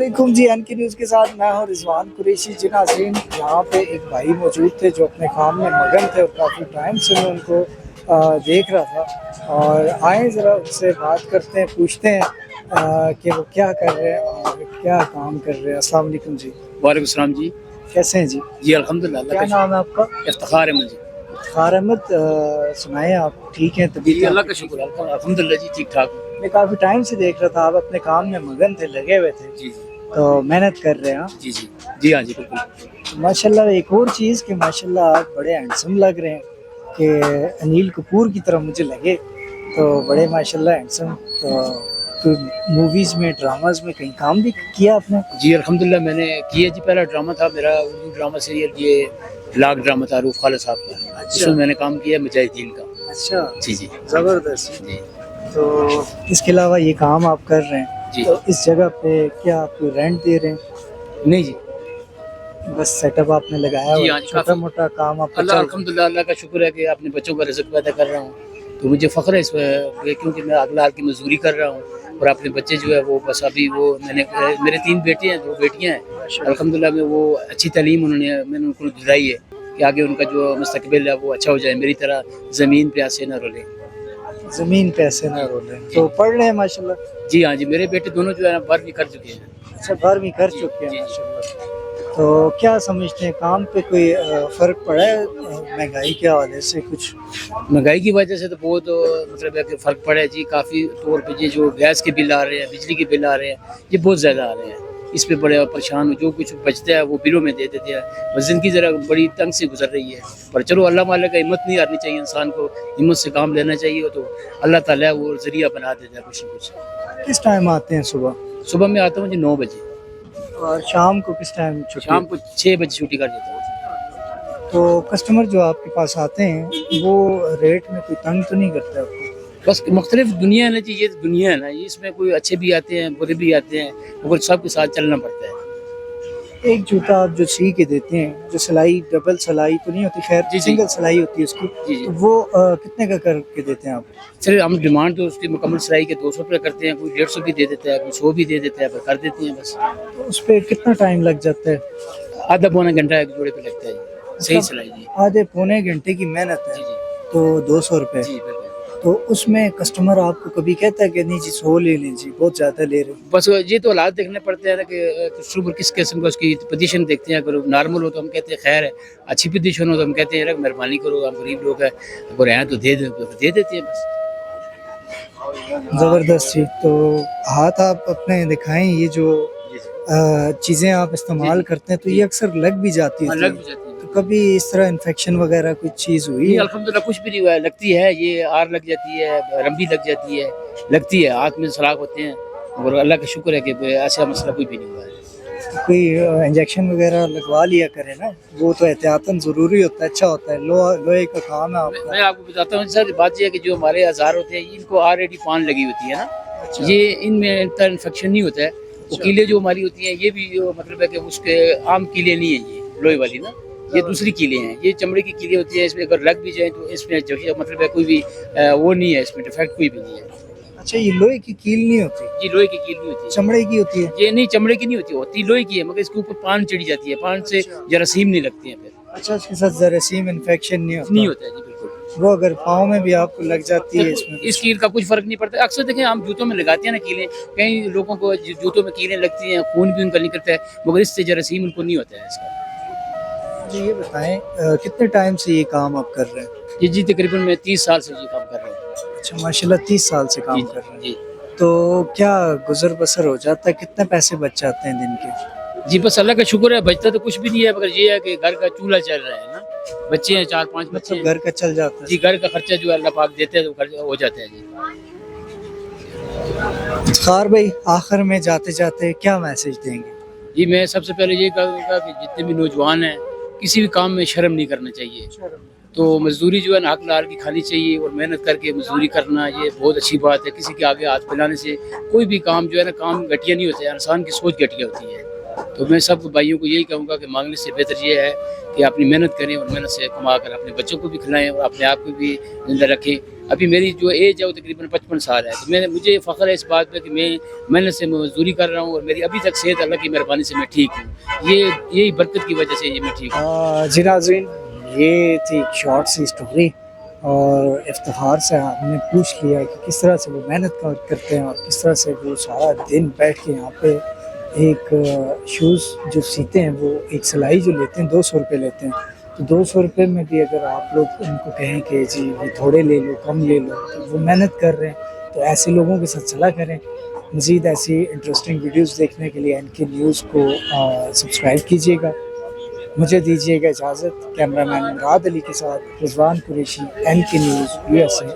वालेकुम जी, एन के न्यूज़ के साथ मैं हूं रिजवान कुरैशी। जी नाज़रीन, यहाँ पे एक भाई मौजूद थे जो अपने काम में मगन थे और काफ़ी टाइम से मैं उनको देख रहा था। और आए ज़रा उनसे बात करते हैं, पूछते हैं कि वो क्या कर रहे हैं और क्या काम कर रहे हैं। अस्सलाम वालेकुम जी। वालेकुम सलाम जी। कैसे हैं जी? जी अल्हम्दुलिल्लाह। क्या नाम है आपका? इफ्तिखार अहमद जी। इफ्तिखार अहमद, सुनाएं आप ठीक हैं? जी तबीयत अल्लाह का शुक्र है, अल्हम्दुलिल्लाह जी ठीक ठाक। मैं काफ़ी टाइम से देख रहा था, आप अपने काम में मगन थे, लगे हुए थे, जी तो मेहनत कर रहे हैं आप। जी जी जी हाँ जी बिल्कुल। माशाल्लाह एक और चीज़ कि माशाल्लाह आप बड़े हैंडसम लग रहे हैं कि अनिल कपूर की तरह मुझे लगे, तो बड़े माशाल्लाह हैंडसम। तो मूवीज़ में, ड्रामाज में कहीं काम भी किया आपने? जी अल्हम्दुलिल्लाह मैंने किया जी। पहला ड्रामा था मेरा उर्दू ड्रामा सीरियल, ये लाख ड्रामा था रूफ खालिद साहब का। अच्छा। इसमें मैंने काम किया मुजाहिदीन का। अच्छा, जी जी ज़बरदस्त। जी तो इसके अलावा ये काम आप कर रहे हैं, जी। तो इस जगह पे क्या आप रेंट दे रहे हैं? नहीं जी बस सेटअप आपने लगाया जी हुआ हाँ है, जी, छोटा काफ़ी मोटा काम आपका अल्लाह चल रहा अल्हम्दुलिल्लाह अल्लाह का शुक्र है कि अपने बच्चों का रिज़्क़ पैदा कर रहा हूँ। तो मुझे फ़ख्र है इस पे, क्योंकि मैं अगला हाल की मजदूरी कर रहा हूँ और अपने बच्चे जो है वो बस अभी वो मेरे 3 बेटे हैं, 2 बेटियाँ हैं। है? अल्हम्दुलिल्लाह में वो अच्छी तालीम मैंने उनको दिलाई है कि आगे उनका जो मुस्तकबिल है वो अच्छा हो जाए, मेरी तरह ज़मीन पे ऐसे न रोलें। ज़मीन पे ऐसे ना रोलें। तो पढ़ रहे हैं माशाल्लाह? जी हाँ जी, मेरे बेटे दोनों जो है ना 12वीं कर चुके हैं। अच्छा, 12वीं कर चुके हैं जी, जी। माशाल्लाह। तो क्या समझते हैं, काम पे कोई फ़र्क पड़ा है महंगाई के हवाले से कुछ? महंगाई की वजह से तो बहुत मतलब है कि फ़र्क पड़ा है जी। काफ़ी तौर पे ये जो गैस के बिल आ रहे हैं, बिजली के बिल आ रहे हैं, ये बहुत ज़्यादा आ रहे हैं। इस पे बड़े परेशान हो, जो कुछ बचता है वो बिलों में दे देते हैं। बस ज़िंदगी ज़रा बड़ी तंग से गुजर रही है। पर चलो अल्लाह मालिक का हिम्मत नहीं हारनी चाहिए, इंसान को हिम्मत से काम लेना चाहिए, तो अल्लाह ताला वो ज़रिया बना देता है कुछ न कुछ। किस टाइम आते हैं सुबह? सुबह मैं आता हूँ जी 9 बजे, और शाम को किस टाइम छुट्टी? शाम को 6 बजे छुट्टी कर देता हूँ। तो कस्टमर जो आपके पास आते हैं वो रेट में कोई तंग तो नहीं करता आपको? बस मुख्तलिफ दुनिया है ना जी, ये दुनिया है ना, ये इसमें कोई अच्छे भी आते हैं, बुरे भी आते हैं, मगर सबके साथ चलना पड़ता है। एक जूता आप जो सी के देते हैं, जो सिलाई डबल सिलाई तो नहीं होती, खैर जी, जी। सिंगल सिलाई होती है उसकी, जी, जी। तो वो कितने का करके देते हैं आप? चलिए हम डिमांड तो उसकी मुकम्मल सिलाई के 200 रुपये करते हैं, कोई 150 भी दे देता है, कोई 100 भी दे देता है, पर कर देते हैं बस। तो उस पर कितना टाइम लग जाता है? आधा पौना घंटा एक जोड़े पे लगता है जी, सही सिलाई जी। आधे पौने घंटे की मेहनत है, जी जी तो 200 रुपये। जी बिल्कुल। तो उसमें कस्टमर आपको कभी कहता है कि नहीं जी 100 ले लें जी, बहुत ज़्यादा ले रहे हैं? बस ये तो हालात देखने पड़ते हैं ना कि कस्टमर किस किस्म का, उसकी पोजीशन देखते हैं। अगर नॉर्मल हो तो हम कहते हैं खैर है, अच्छी पोजीशन हो तो हम कहते हैं मेहरबानी करो, हम गरीब लोग हैं, अगर हैं तो दे देते हैं बस। ज़बरदस्त जी। तो हाथ आप अपने दिखाएं, ये जो जी जी। चीज़ें आप इस्तेमाल जी। करते हैं तो ये अक्सर लग भी जाती हाँ, होती लग भी है, जाती है। तो कभी इस तरह इन्फेक्शन वगैरह कुछ चीज़ हुई नहीं है? अल्हम्दुलिल्लाह कुछ भी नहीं हुआ है। लगती है, ये आर लग जाती है, रंबी लग जाती है, लगती है, हाथ में सलाख होते हैं, और अल्लाह का शुक्र है कि ऐसा मसला कोई भी नहीं हुआ है। तो कोई इंजेक्शन वगैरह लगवा लिया करें ना, वो तो एहतियातन ज़रूरी होता है, अच्छा होता है, लोहे का काम है आपका। मैं आपको बताता हूँ सर, बात ये है कि जो हमारे औज़ार होते हैं इनको ऑलरेडी पान लगी होती है ना, अच्छा। ये इनमें इतना इन्फेक्शन नहीं होता है। वो कीले जो हमारी होती हैं ये भी मतलब है कि उसके आम कीले नहीं है, ये लोहे वाली ना, ये दूसरी कीले हैं, ये चमड़े की कीले होती है। इसमें अगर लग भी जाए तो इसमें जो है मतलब है कोई भी वो नहीं है, इसमें डिफेक्ट कोई भी नहीं है। अच्छा, ये लोहे की कील नहीं होती, जी लोहे की कील नहीं होती है, चमड़े की होती है? ये नहीं चमड़े की नहीं होती, होती लोहे की है, मगर इसके ऊपर पान चढ़ी जाती है, पान से जरासीम नहीं लगती है, फिर अच्छा, इसके साथ जरासीम इन्फेक्शन नहीं होता? नहीं होता है जी बिल्कुल। वो अगर पाँव में भी आपको लग जाती है इसमें? इस कील का कुछ फर्क नहीं पड़ता। अक्सर देखें हम जूतों में लगाते हैं ना कीलें, कई लोगों को जूतों में कीलें लगती हैं, खून भी उनका निकलता है, मगर इससे जरासीम उनको नहीं होता है इसका। जी ये बताएं, कितने टाइम से ये काम आप कर रहे हैं? जी जी तकरीबन मैं 30 साल से ये काम कर रहा हूँ। अच्छा माशाल्लाह, 30 साल से काम जी कर रहे हैं। जी तो क्या गुजर बसर हो जाता है, कितने पैसे बच जाते हैं दिन के? जी बस अल्लाह का शुक्र है, बचता तो कुछ भी नहीं है, मगर ये है कि घर का चूल्हा चल रहा है ना, बच्चे हैं 4-5 बच्चे मतलब हैं। घर का चल जाता है? जी घर का खर्चा जो है अल्लाह पाक देते हैं तो खर्चा हो जाता है जी। इफ्तिखार भाई, आखिर में जाते जाते क्या मैसेज देंगे? जी मैं सबसे पहले ये कहूँगा कि जितने भी नौजवान हैं किसी भी काम में शर्म नहीं करना चाहिए। तो मजदूरी जो है ना हक लाल की खानी चाहिए, और मेहनत करके मजदूरी करना ये बहुत अच्छी बात है। किसी के आगे हाथ फैलाने से कोई भी काम जो है ना काम घटिया नहीं होता है, इंसान की सोच घटिया होती है। تو میں سب بھائیوں کو یہی کہوں گا کہ مانگنے سے بہتر یہ ہے کہ اپنی محنت کریں اور محنت سے کما کر اپنے بچوں کو بھی کھلائیں اور اپنے آپ کو بھی زندہ رکھیں. ابھی میری جو ایج ہے وہ تقریباً 55 سال ہے, تو مجھے فخر ہے اس بات پہ کہ میں محنت سے مزدوری کر رہا ہوں اور میری ابھی تک صحت اللہ کی مہربانی سے میں ٹھیک ہوں. یہی برکت کی وجہ سے یہ میں ٹھیک ہوں. جی ناظرین, یہ تھی ایک شارٹ سی اسٹوری, اور افتخار سے ہم نے پوچھ لیا کہ کس طرح سے وہ محنت کرتے ہیں اور کس طرح سے وہ سارا دن بیٹھ کے یہاں پہ ایک شوز جو سیتے ہیں, وہ ایک سلائی جو لیتے ہیں 200 روپے لیتے ہیں. تو 200 روپے میں بھی اگر آپ لوگ ان کو کہیں کہ جی یہ تھوڑے لے لو, کم لے لو, تو وہ محنت کر رہے ہیں. تو ایسے لوگوں کے ساتھ چلا کریں. مزید ایسی انٹرسٹنگ ویڈیوز دیکھنے کے لیے NK نیوز کو سبسکرائب کیجیے گا. مجھے دیجیے گا اجازت. کیمرہ مین مراد علی کے ساتھ رضوان قریشی, NK نیوز USA.